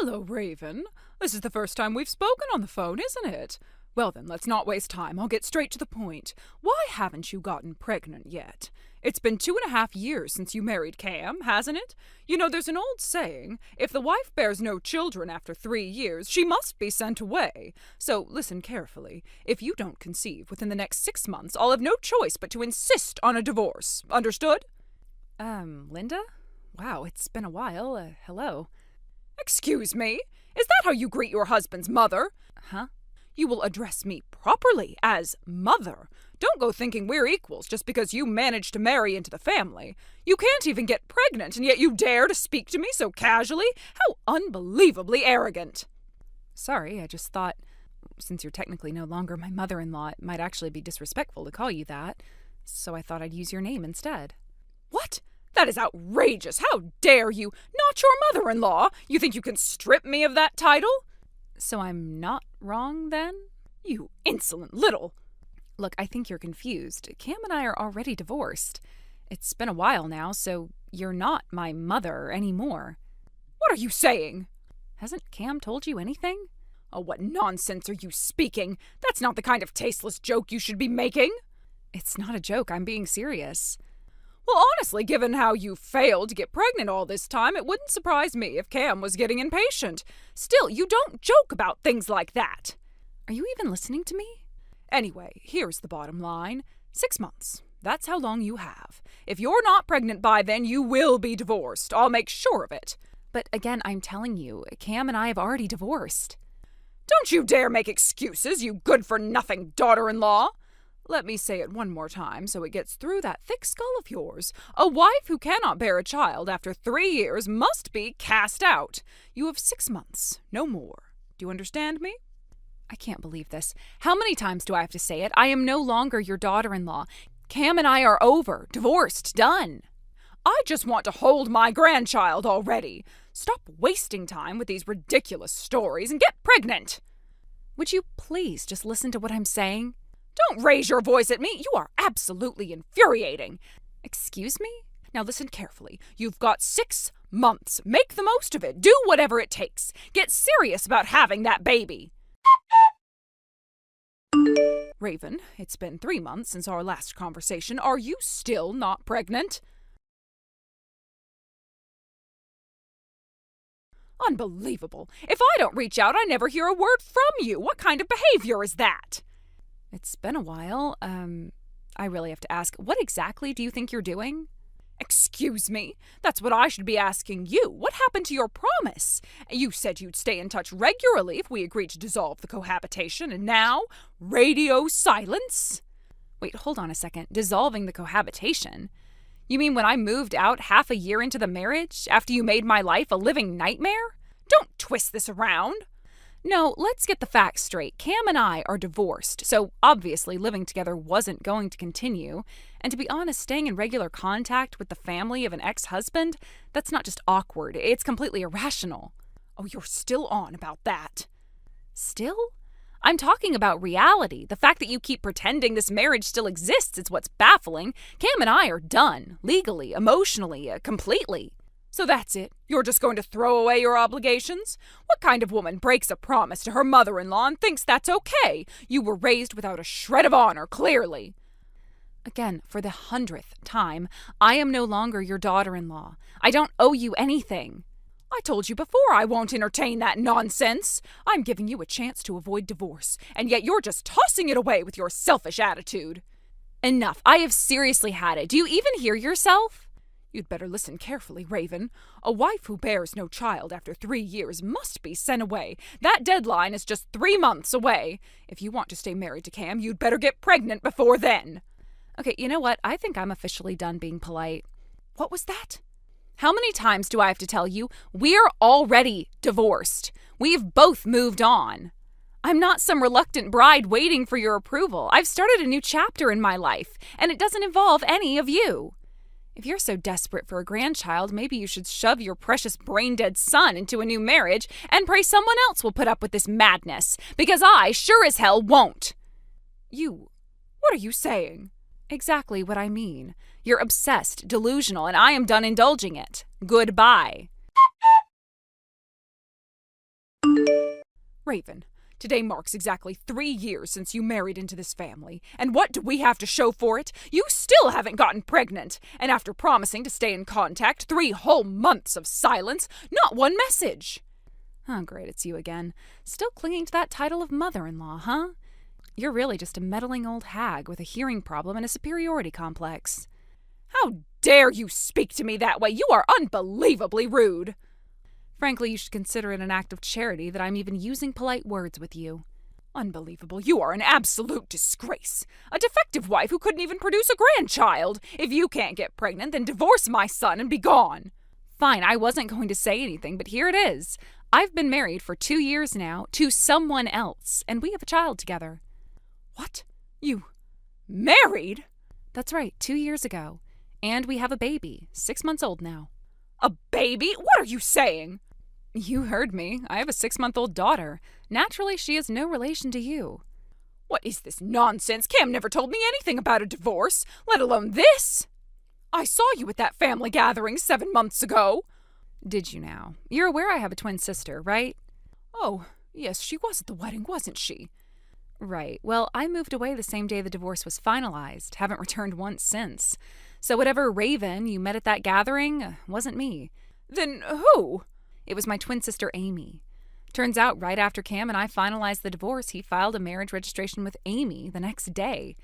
Hello, Raven. This is the first time we've spoken on the phone, isn't it? Well then, let's not waste time. I'll get straight to the point. Why haven't you gotten pregnant yet? It's been 2.5 years since you married Cam, hasn't it? You know, there's an old saying, if the wife bears no children after 3 years, she must be sent away. So listen carefully. If you don't conceive within the next 6 months, I'll have no choice but to insist on a divorce. Understood? Linda? Wow, it's been a while. Hello. Excuse me? Is that how you greet your husband's mother? Huh? You will address me properly as mother. Don't go thinking we're equals just because you managed to marry into the family. You can't even get pregnant, and yet you dare to speak to me so casually? How unbelievably arrogant. Sorry, I just thought, since you're technically no longer my mother-in-law, it might actually be disrespectful to call you that, so I thought I'd use your name instead. What? That is outrageous! How dare you? Not your mother-in-law! You think you can strip me of that title? So I'm not wrong, then? You insolent little... Look, I think you're confused. Cam and I are already divorced. It's been a while now, so you're not my mother anymore. What are you saying? Hasn't Cam told you anything? Oh, what nonsense are you speaking? That's not the kind of tasteless joke you should be making. It's not a joke. I'm being serious. Well, honestly, given how you failed to get pregnant all this time, it wouldn't surprise me if Cam was getting impatient. Still, you don't joke about things like that. Are you even listening to me? Anyway, here's the bottom line. 6 months. That's how long you have. If you're not pregnant by then, you will be divorced. I'll make sure of it. But again, I'm telling you, Cam and I have already divorced. Don't you dare make excuses, you good-for-nothing daughter-in-law. Let me say it one more time so it gets through that thick skull of yours. A wife who cannot bear a child after 3 years must be cast out. You have 6 months, no more. Do you understand me? I can't believe this. How many times do I have to say it? I am no longer your daughter-in-law. Cam and I are over, divorced, done. I just want to hold my grandchild already. Stop wasting time with these ridiculous stories and get pregnant. Would you please just listen to what I'm saying? Don't raise your voice at me. You are absolutely infuriating. Excuse me? Now listen carefully. You've got 6 months. Make the most of it. Do whatever it takes. Get serious about having that baby. Raven, it's been 3 months since our last conversation. Are you still not pregnant? Unbelievable. If I don't reach out, I never hear a word from you. What kind of behavior is that? It's been a while. I really have to ask, what exactly do you think you're doing? Excuse me? That's what I should be asking you. What happened to your promise? You said you'd stay in touch regularly if we agreed to dissolve the cohabitation, and now, radio silence? Wait, hold on a second. Dissolving the cohabitation? You mean when I moved out half a year into the marriage, after you made my life a living nightmare? Don't twist this around. No, let's get the facts straight. Cam and I are divorced, so obviously living together wasn't going to continue. And to be honest, staying in regular contact with the family of an ex-husband, that's not just awkward, it's completely irrational. Oh, you're still on about that. Still? I'm talking about reality. The fact that you keep pretending this marriage still exists is what's baffling. Cam and I are done, legally, emotionally, completely. So that's it? You're just going to throw away your obligations? What kind of woman breaks a promise to her mother-in-law and thinks that's okay? You were raised without a shred of honor, clearly. Again, for the 100th time, I am no longer your daughter-in-law. I don't owe you anything. I told you before I won't entertain that nonsense. I'm giving you a chance to avoid divorce, and yet you're just tossing it away with your selfish attitude. Enough. I have seriously had it. Do you even hear yourself? You'd better listen carefully, Raven. A wife who bears no child after 3 years must be sent away. That deadline is just 3 months away. If you want to stay married to Cam, you'd better get pregnant before then. Okay, you know what? I think I'm officially done being polite. What was that? How many times do I have to tell you? We're already divorced. We've both moved on. I'm not some reluctant bride waiting for your approval. I've started a new chapter in my life, and it doesn't involve any of you. If you're so desperate for a grandchild, maybe you should shove your precious brain-dead son into a new marriage and pray someone else will put up with this madness, because I sure as hell won't. What are you saying? Exactly what I mean. You're obsessed, delusional, and I am done indulging it. Goodbye. Raven, today marks exactly 3 years since you married into this family, and what do we have to show for it? You still haven't gotten pregnant, and after promising to stay in contact 3 whole months of silence, not one message. Oh, great, it's you again. Still clinging to that title of mother-in-law, huh? You're really just a meddling old hag with a hearing problem and a superiority complex. How dare you speak to me that way? You are unbelievably rude. Frankly, you should consider it an act of charity that I'm even using polite words with you. Unbelievable. You are an absolute disgrace. A defective wife who couldn't even produce a grandchild. If you can't get pregnant, then divorce my son and be gone. Fine, I wasn't going to say anything, but here it is. I've been married for 2 years now to someone else, and we have a child together. What? You married? That's right, 2 years ago. And we have a baby, 6 months old now. A baby? What are you saying? You heard me. I have a 6-month-old daughter. Naturally, she is no relation to you. What is this nonsense? Cam never told me anything about a divorce, let alone this. I saw you at that family gathering 7 months ago. Did you now? You're aware I have a twin sister, right? Oh, yes, she was at the wedding, wasn't she? Right. Well, I moved away the same day the divorce was finalized. Haven't returned once since. So whatever Raven you met at that gathering wasn't me. Then who? It was my twin sister Amy. Turns out right after Cam and I finalized the divorce, he filed a marriage registration with Amy the next day.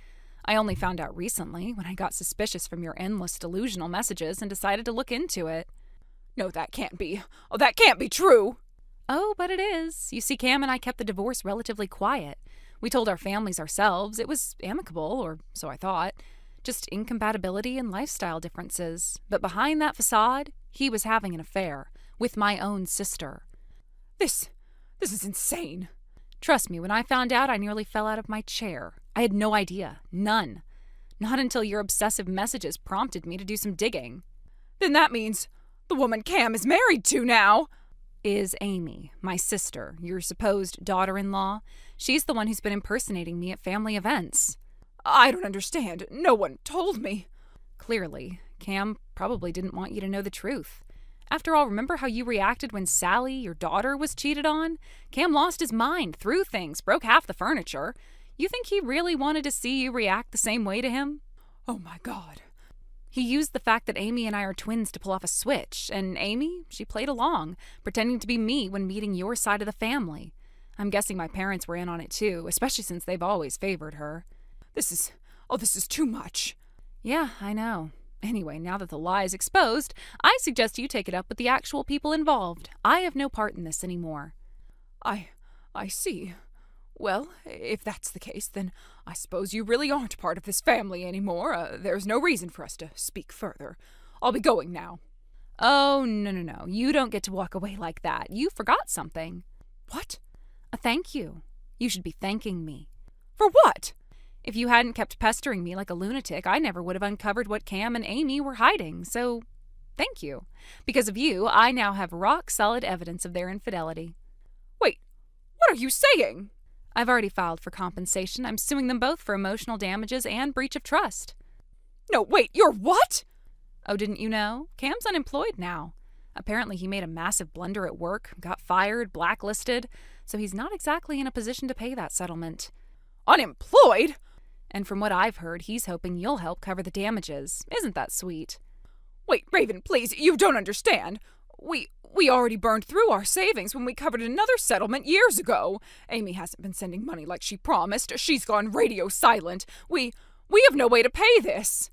I only found out recently when I got suspicious from your endless delusional messages and decided to look into it. No, that can't be. Oh, that can't be true. Oh, but it is. You see, Cam and I kept the divorce relatively quiet. We told our families ourselves. It was amicable, or so I thought. Just incompatibility and lifestyle differences. But behind that facade, he was having an affair with my own sister. This is insane. Trust me, when I found out, I nearly fell out of my chair. I had no idea. None. Not until your obsessive messages prompted me to do some digging. Then that means the woman Cam is married to now is Amy, my sister, your supposed daughter-in-law. She's the one who's been impersonating me at family events. I don't understand. No one told me. Clearly, Cam probably didn't want you to know the truth. After all, remember how you reacted when Sally, your daughter, was cheated on? Cam lost his mind, threw things, broke half the furniture. You think he really wanted to see you react the same way to him? Oh my God. He used the fact that Amy and I are twins to pull off a switch, and Amy, she played along, pretending to be me when meeting your side of the family. I'm guessing my parents were in on it too, especially since they've always favored her. This is too much. Yeah, I know. Anyway, now that the lie is exposed, I suggest you take it up with the actual people involved. I have no part in this anymore. I see. Well, if that's the case, then I suppose you really aren't part of this family anymore. There's no reason for us to speak further. I'll be going now. Oh, no. You don't get to walk away like that. You forgot something. What? A thank you. You should be thanking me. For what? If you hadn't kept pestering me like a lunatic, I never would have uncovered what Cam and Amy were hiding, so thank you. Because of you, I now have rock-solid evidence of their infidelity. Wait, what are you saying? I've already filed for compensation. I'm suing them both for emotional damages and breach of trust. No, wait, you're what? Oh, didn't you know? Cam's unemployed now. Apparently he made a massive blunder at work, got fired, blacklisted, so he's not exactly in a position to pay that settlement. Unemployed? And from what I've heard, he's hoping you'll help cover the damages. Isn't that sweet? Wait, Raven, please, you don't understand. We already burned through our savings when we covered another settlement years ago. Amy hasn't been sending money like she promised. She's gone radio silent. We have no way to pay this.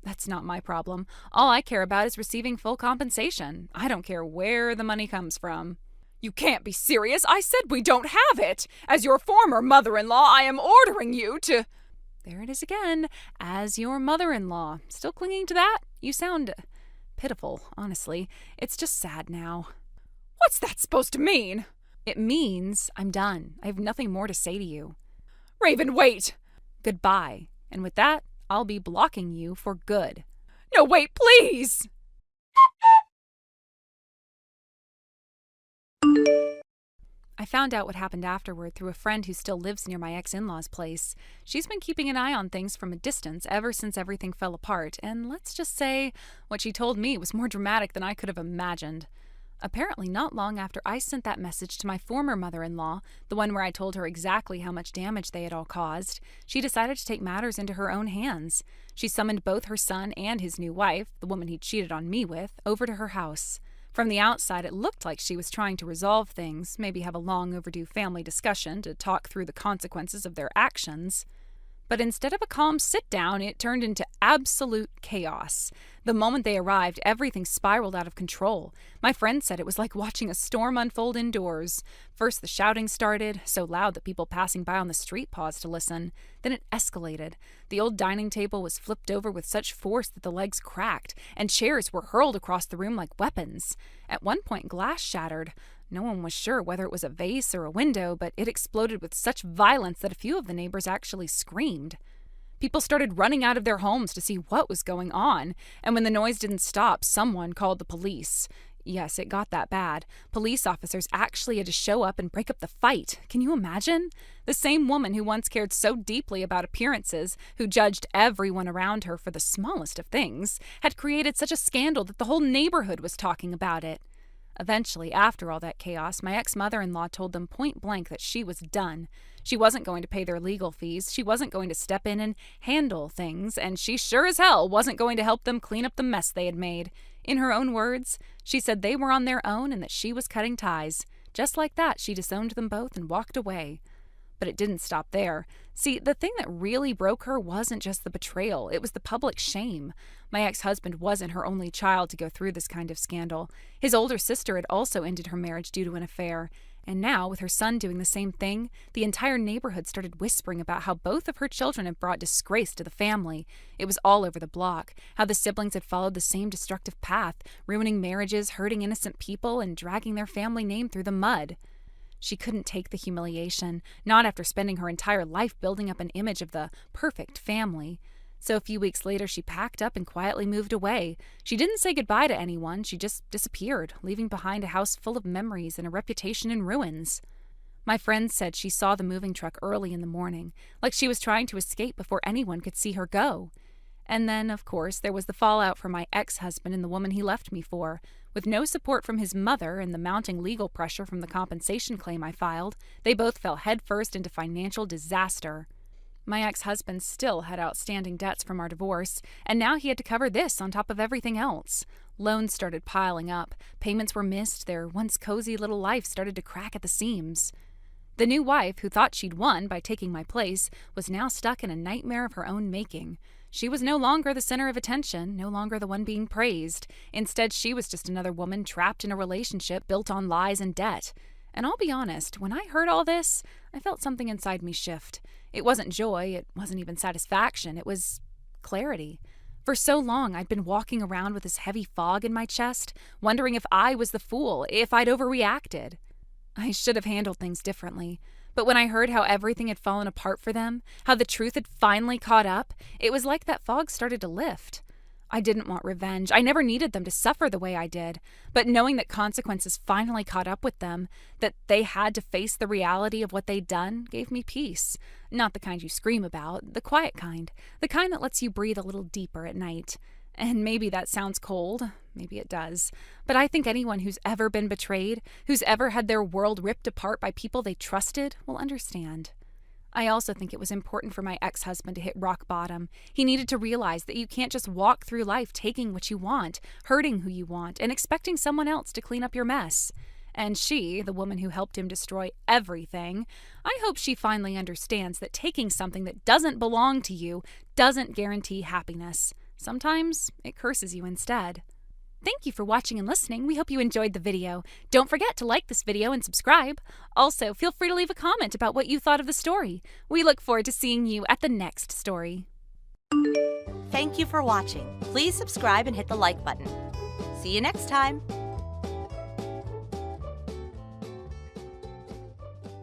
That's not my problem. All I care about is receiving full compensation. I don't care where the money comes from. You can't be serious. I said we don't have it. As your former mother-in-law, I am ordering you to... There it is again. As your mother-in-law. Still clinging to that? You sound pitiful, honestly. It's just sad now. What's that supposed to mean? It means I'm done. I have nothing more to say to you. Raven, wait! Goodbye. And with that, I'll be blocking you for good. No, wait, please! I found out what happened afterward through a friend who still lives near my ex-in-law's place. She's been keeping an eye on things from a distance ever since everything fell apart, and let's just say what she told me was more dramatic than I could have imagined. Apparently, not long after I sent that message to my former mother-in-law, the one where I told her exactly how much damage they had all caused, she decided to take matters into her own hands. She summoned both her son and his new wife, the woman he cheated on me with, over to her house. From the outside, it looked like she was trying to resolve things, maybe have a long overdue family discussion to talk through the consequences of their actions. But instead of a calm sit-down, it turned into absolute chaos. The moment they arrived, everything spiraled out of control. My friend said it was like watching a storm unfold indoors. First, the shouting started, so loud that people passing by on the street paused to listen. Then it escalated. The old dining table was flipped over with such force that the legs cracked, and chairs were hurled across the room like weapons. At one point, glass shattered. No one was sure whether it was a vase or a window, but it exploded with such violence that a few of the neighbors actually screamed. People started running out of their homes to see what was going on, and when the noise didn't stop, someone called the police. Yes, it got that bad. Police officers actually had to show up and break up the fight. Can you imagine? The same woman who once cared so deeply about appearances, who judged everyone around her for the smallest of things, had created such a scandal that the whole neighborhood was talking about it. Eventually, after all that chaos, my ex-mother-in-law told them point blank that she was done. She wasn't going to pay their legal fees, she wasn't going to step in and handle things, and she sure as hell wasn't going to help them clean up the mess they had made. In her own words, she said they were on their own and that she was cutting ties. Just like that, she disowned them both and walked away. But it didn't stop there. See, the thing that really broke her wasn't just the betrayal, it was the public shame. My ex-husband wasn't her only child to go through this kind of scandal. His older sister had also ended her marriage due to an affair. And now, with her son doing the same thing, the entire neighborhood started whispering about how both of her children had brought disgrace to the family. It was all over the block, how the siblings had followed the same destructive path, ruining marriages, hurting innocent people, and dragging their family name through the mud. She couldn't take the humiliation, not after spending her entire life building up an image of the perfect family. So a few weeks later, she packed up and quietly moved away. She didn't say goodbye to anyone, she just disappeared, leaving behind a house full of memories and a reputation in ruins. My friend said she saw the moving truck early in the morning, like she was trying to escape before anyone could see her go. And then, of course, there was the fallout from my ex-husband and the woman he left me for. With no support from his mother and the mounting legal pressure from the compensation claim I filed, they both fell headfirst into financial disaster. My ex-husband still had outstanding debts from our divorce, and now he had to cover this on top of everything else. Loans started piling up, payments were missed, their once cozy little life started to crack at the seams. The new wife, who thought she'd won by taking my place, was now stuck in a nightmare of her own making. She was no longer the center of attention, no longer the one being praised. Instead, she was just another woman trapped in a relationship built on lies and debt. And I'll be honest, when I heard all this, I felt something inside me shift. It wasn't joy, it wasn't even satisfaction, it was clarity. For so long, I'd been walking around with this heavy fog in my chest, wondering if I was the fool, if I'd overreacted. I should have handled things differently. But when I heard how everything had fallen apart for them, how the truth had finally caught up, it was like that fog started to lift. I didn't want revenge. I never needed them to suffer the way I did. But knowing that consequences finally caught up with them, that they had to face the reality of what they'd done, gave me peace. Not the kind you scream about, the quiet kind. The kind that lets you breathe a little deeper at night. And maybe that sounds cold. Maybe it does. But I think anyone who's ever been betrayed, who's ever had their world ripped apart by people they trusted, will understand. I also think it was important for my ex-husband to hit rock bottom. He needed to realize that you can't just walk through life taking what you want, hurting who you want, and expecting someone else to clean up your mess. And she, the woman who helped him destroy everything, I hope she finally understands that taking something that doesn't belong to you doesn't guarantee happiness. Sometimes it curses you instead. Thank you for watching and listening. We hope you enjoyed the video. Don't forget to like this video and subscribe. Also, feel free to leave a comment about what you thought of the story. We look forward to seeing you at the next story. Thank you for watching. Please subscribe and hit the like button. See you next time.